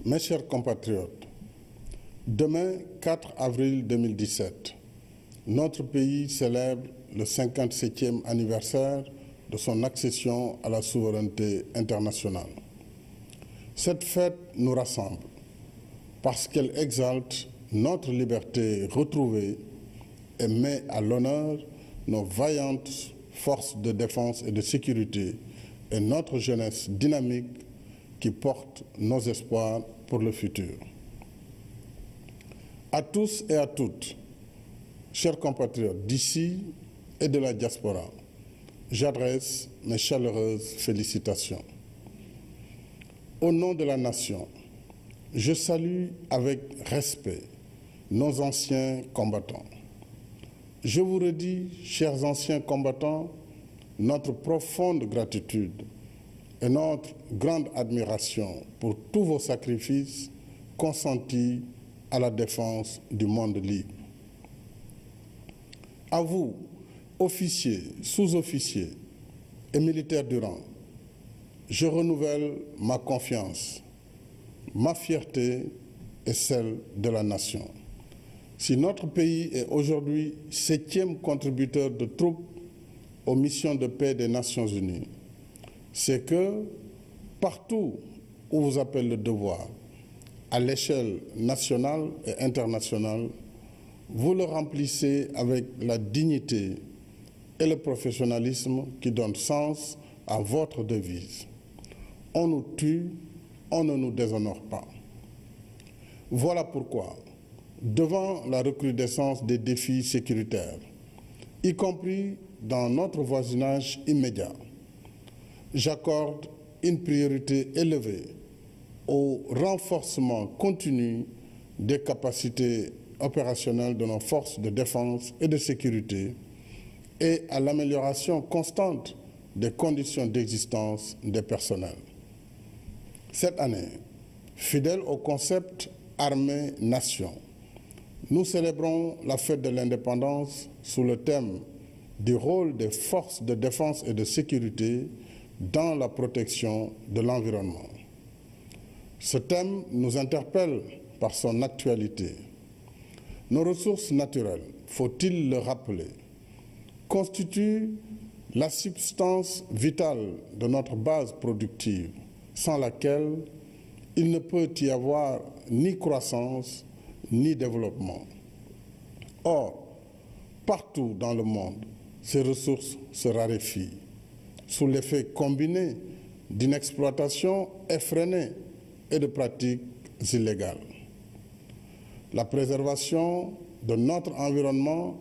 Mes chers compatriotes, demain 4 avril 2017, notre pays célèbre le 57e anniversaire de son accession à la souveraineté internationale. Cette fête nous rassemble parce qu'elle exalte notre liberté retrouvée et met à l'honneur nos vaillantes forces de défense et de sécurité et notre jeunesse dynamique qui porte nos espoirs pour le futur. À tous et à toutes, chers compatriotes d'ici et de la diaspora, j'adresse mes chaleureuses félicitations. Au nom de la nation, je salue avec respect nos anciens combattants. Je vous redis, chers anciens combattants, notre profonde gratitude et notre grande admiration pour tous vos sacrifices consentis à la défense du monde libre. À vous, officiers, sous-officiers et militaires du rang, je renouvelle ma confiance, ma fierté et celle de la nation. Si notre pays est aujourd'hui 7e contributeur de troupes aux missions de paix des Nations Unies, c'est que partout où vous appelle le devoir, à l'échelle nationale et internationale, vous le remplissez avec la dignité et le professionnalisme qui donnent sens à votre devise. On nous tue, on ne nous déshonore pas. Voilà pourquoi, devant la recrudescence des défis sécuritaires, y compris dans notre voisinage immédiat, j'accorde une priorité élevée au renforcement continu des capacités opérationnelles de nos forces de défense et de sécurité et à l'amélioration constante des conditions d'existence des personnels. Cette année, fidèle au concept armée-nation, nous célébrons la fête de l'indépendance sous le thème du rôle des forces de défense et de sécurité dans la protection de l'environnement. Ce thème nous interpelle par son actualité. Nos ressources naturelles, faut-il le rappeler, constituent la substance vitale de notre base productive, sans laquelle il ne peut y avoir ni croissance ni développement. Or, partout dans le monde, ces ressources se raréfient, sous l'effet combiné d'une exploitation effrénée et de pratiques illégales. La préservation de notre environnement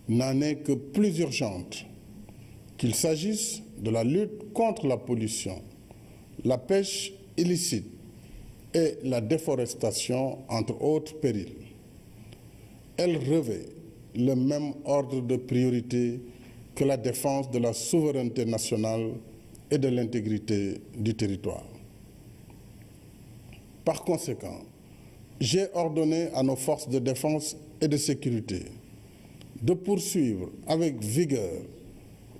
n'en est que plus urgente, qu'il s'agisse de la lutte contre la pollution, la pêche illicite et la déforestation, entre autres périls. Elle revêt le même ordre de priorité que la défense de la souveraineté nationale et de l'intégrité du territoire. Par conséquent, j'ai ordonné à nos forces de défense et de sécurité de poursuivre avec vigueur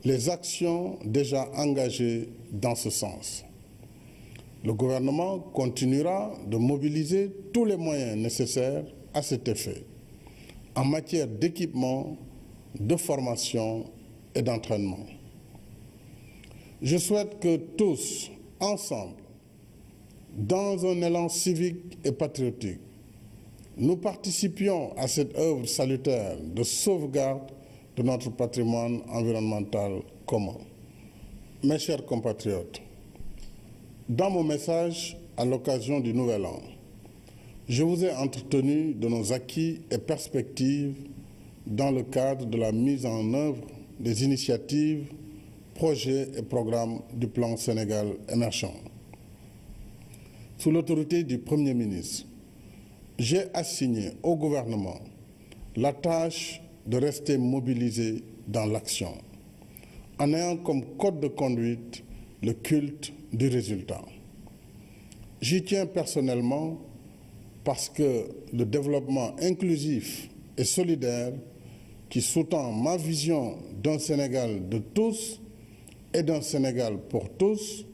les actions déjà engagées dans ce sens. Le gouvernement continuera de mobiliser tous les moyens nécessaires à cet effet, en matière d'équipement, de formation et d'entraînement. Je souhaite que tous, ensemble, dans un élan civique et patriotique, nous participions à cette œuvre salutaire de sauvegarde de notre patrimoine environnemental commun. Mes chers compatriotes, dans mon message à l'occasion du Nouvel An, je vous ai entretenu de nos acquis et perspectives dans le cadre de la mise en œuvre des initiatives, projets et programmes du plan Sénégal émergent. Sous l'autorité du Premier ministre, j'ai assigné au gouvernement la tâche de rester mobilisé dans l'action, en ayant comme code de conduite le culte du résultat. J'y tiens personnellement parce que le développement inclusif et solidaire qui sous-tend ma vision d'un Sénégal de tous et d'un Sénégal pour tous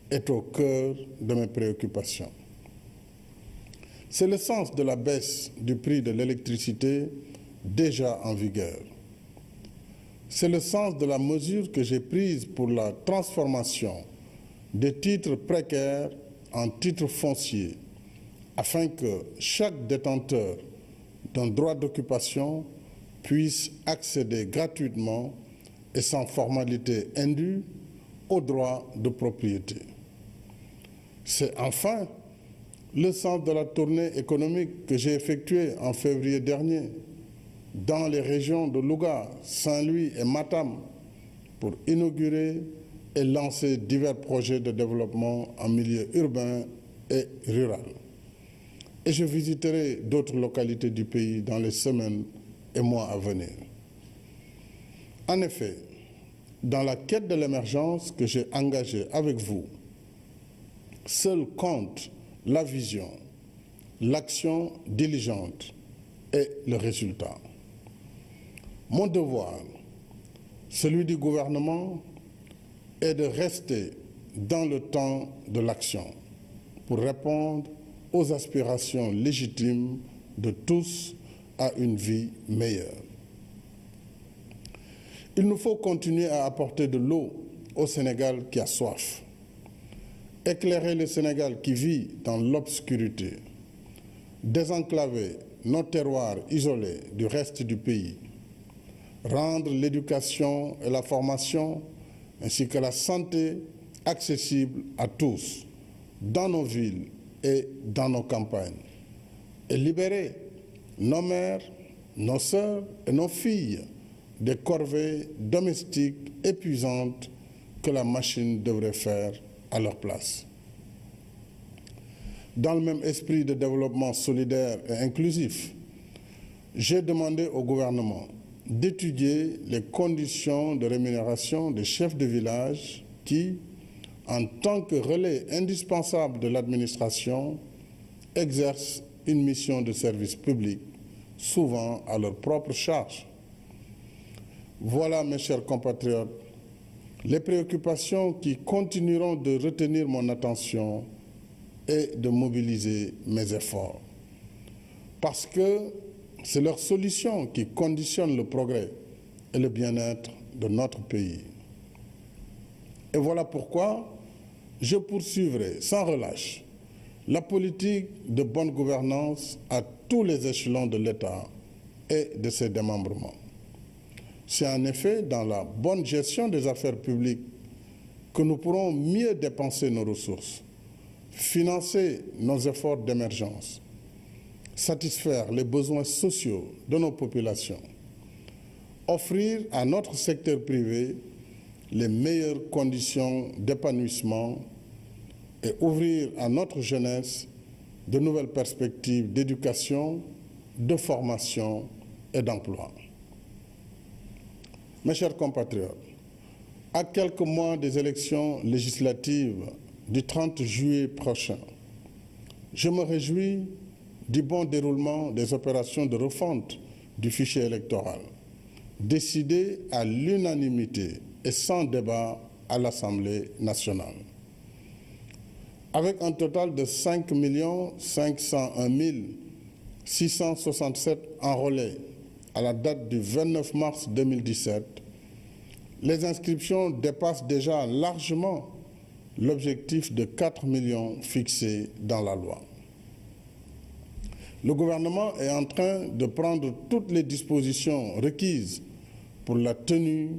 est au cœur de mes préoccupations. C'est le sens de la baisse du prix de l'électricité déjà en vigueur. C'est le sens de la mesure que j'ai prise pour la transformation des titres précaires en titres fonciers, afin que chaque détenteur d'un droit d'occupation puisse accéder gratuitement et sans formalité indue au droit de propriété. C'est enfin le sens de la tournée économique que j'ai effectuée en février dernier dans les régions de Louga, Saint-Louis et Matam pour inaugurer et lancer divers projets de développement en milieu urbain et rural. Et je visiterai d'autres localités du pays dans les semaines et mois à venir. En effet, dans la quête de l'émergence que j'ai engagée avec vous, seul compte la vision, l'action diligente et le résultat. Mon devoir, celui du gouvernement, est de rester dans le temps de l'action pour répondre aux aspirations légitimes de tous à une vie meilleure. Il nous faut continuer à apporter de l'eau au Sénégal qui a soif, éclairer le Sénégal qui vit dans l'obscurité, désenclaver nos terroirs isolés du reste du pays, rendre l'éducation et la formation ainsi que la santé accessibles à tous, dans nos villes et dans nos campagnes, et libérer nos mères, nos sœurs et nos filles des corvées domestiques épuisantes que la machine devrait faire à leur place. Dans le même esprit de développement solidaire et inclusif, j'ai demandé au gouvernement d'étudier les conditions de rémunération des chefs de village qui, en tant que relais indispensable de l'administration, exercent une mission de service public, souvent à leur propre charge. Voilà, mes chers compatriotes, les préoccupations qui continueront de retenir mon attention et de mobiliser mes efforts. Parce que c'est leur solution qui conditionne le progrès et le bien-être de notre pays. Et voilà pourquoi je poursuivrai sans relâche la politique de bonne gouvernance à tous les échelons de l'État et de ses démembrements. C'est en effet dans la bonne gestion des affaires publiques que nous pourrons mieux dépenser nos ressources, financer nos efforts d'émergence, satisfaire les besoins sociaux de nos populations, offrir à notre secteur privé les meilleures conditions d'épanouissement et ouvrir à notre jeunesse de nouvelles perspectives d'éducation, de formation et d'emploi. Mes chers compatriotes, à quelques mois des élections législatives du 30 juillet prochain, je me réjouis du bon déroulement des opérations de refonte du fichier électoral, décidées à l'unanimité et sans débat à l'Assemblée nationale. Avec un total de 5 501 667 enrôlés à la date du 29 mars 2017, les inscriptions dépassent déjà largement l'objectif de 4 millions fixé dans la loi. Le gouvernement est en train de prendre toutes les dispositions requises pour la tenue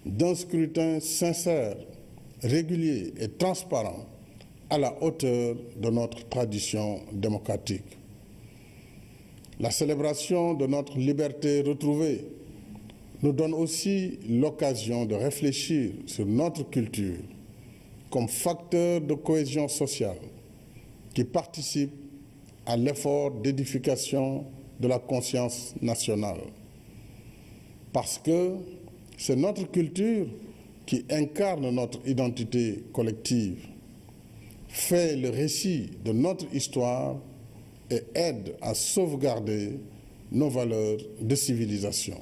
d'un scrutin sincère, régulier et transparent à la hauteur de notre tradition démocratique. La célébration de notre liberté retrouvée nous donne aussi l'occasion de réfléchir sur notre culture comme facteur de cohésion sociale qui participe à l'effort d'édification de la conscience nationale. Parce que c'est notre culture qui incarne notre identité collective, fait le récit de notre histoire et aide à sauvegarder nos valeurs de civilisation.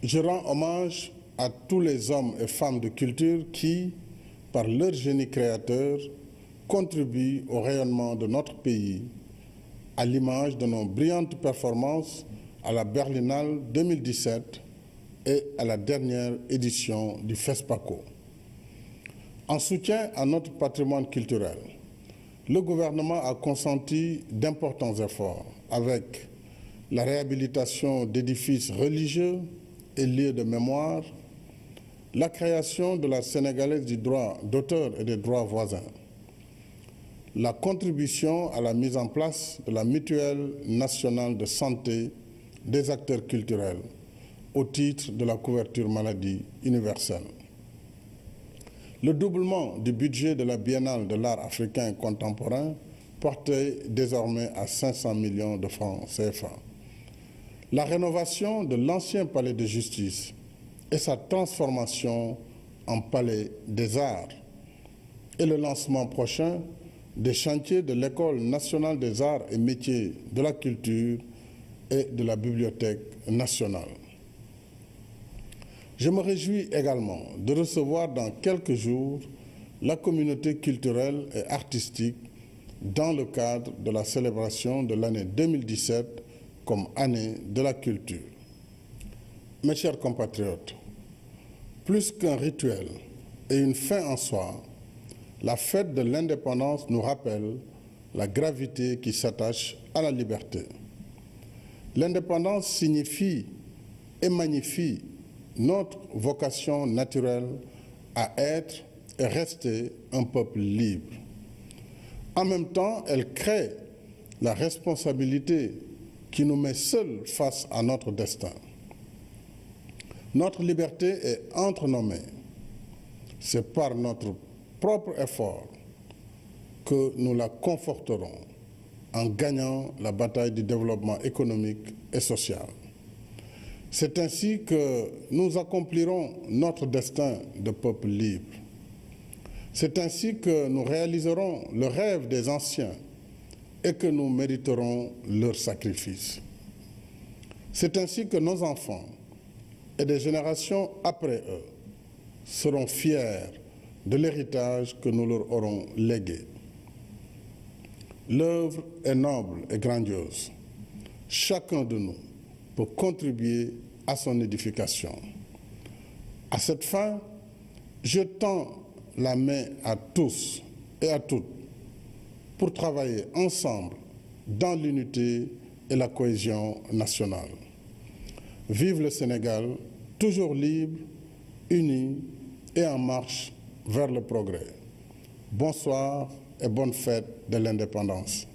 Je rends hommage à tous les hommes et femmes de culture qui, par leur génie créateur, contribuent au rayonnement de notre pays à l'image de nos brillantes performances à la Berlinale 2017 et à la dernière édition du FESPACO. En soutien à notre patrimoine culturel, le gouvernement a consenti d'importants efforts avec la réhabilitation d'édifices religieux et lieux de mémoire, la création de la Sénégalaise du droit d'auteur et des droits voisins, la contribution à la mise en place de la mutuelle nationale de santé des acteurs culturels au titre de la couverture maladie universelle, le doublement du budget de la Biennale de l'art africain contemporain porté désormais à 500 millions de francs CFA, la rénovation de l'ancien palais de justice et sa transformation en palais des arts et le lancement prochain des chantiers de l'École nationale des arts et métiers de la culture et de la Bibliothèque nationale. Je me réjouis également de recevoir dans quelques jours la communauté culturelle et artistique dans le cadre de la célébration de l'année 2017 comme année de la culture. Mes chers compatriotes, plus qu'un rituel et une fin en soi, la fête de l'indépendance nous rappelle la gravité qui s'attache à la liberté. L'indépendance signifie et magnifie notre vocation naturelle à être et rester un peuple libre. En même temps, elle crée la responsabilité qui nous met seuls face à notre destin. Notre liberté est entre nos mains. C'est par notre propre effort que nous la conforterons en gagnant la bataille du développement économique et social. C'est ainsi que nous accomplirons notre destin de peuple libre. C'est ainsi que nous réaliserons le rêve des anciens et que nous mériterons leur sacrifice. C'est ainsi que nos enfants et des générations après eux seront fiers de l'héritage que nous leur aurons légué. L'œuvre est noble et grandiose. Chacun de nous peut contribuer à son édification. À cette fin, je tends la main à tous et à toutes pour travailler ensemble dans l'unité et la cohésion nationale. Vive le Sénégal, toujours libre, uni et en marche vers le progrès. Bonsoir et bonne fête de l'indépendance.